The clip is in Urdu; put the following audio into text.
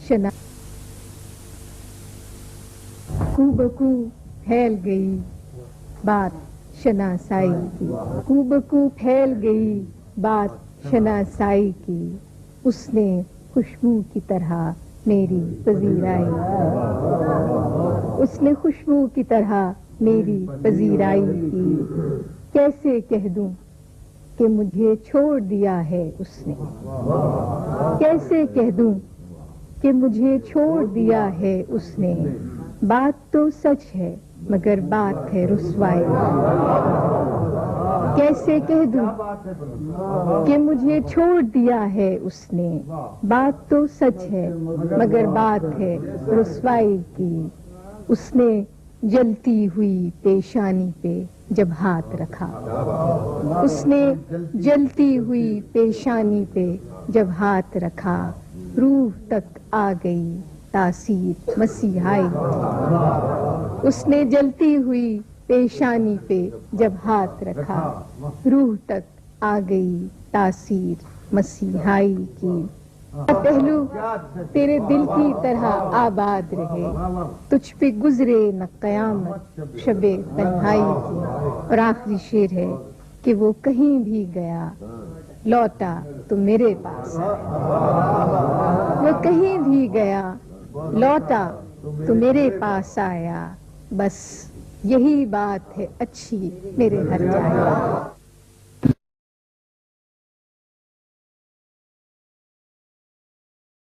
شنا کو بکو پھیل گئی بات شناسائی کی، کو بکو پھیل گئی بات شناسائی کی، اس نے خوشبو کی طرح میری پذیرائی کی، اس نے خوشبو کی طرح میری پذیرائی کی۔ کیسے کہہ دوں کہ مجھے چھوڑ دیا ہے اس نے، کیسے کہہ دوں کہ مجھے چھوڑ دیا ہے اس نے، بات تو سچ ہے مگر بات ہے رسوائی، کیسے کہہ دوں کہ مجھے چھوڑ دیا ہے اس نے، بات تو سچ ہے مگر بات ہے رسوائی کی۔ اس نے جلتی ہوئی پیشانی پہ جب ہاتھ رکھا، اس نے جلتی ہوئی پیشانی پہ جب ہاتھ رکھا، روح تک آ گئی تاثیر مسیحائی کی، اس نے جلتی ہوئی پیشانی پہ جب ہاتھ رکھا، روح تک آ گئی تاثیر مسیحائی کی۔ پہلو تیرے دل کی طرح آباد رہے، تجھ پہ گزرے نہ قیامت شب تنہائی کی۔ اور آخری شعر ہے کہ وہ کہیں بھی گیا لوٹا تو میرے پاس آیا، وہ کہیں بھی گیا لوٹا تو میرے پاس آیا، بس یہی بات ہے اچھی میرے ہر جائے۔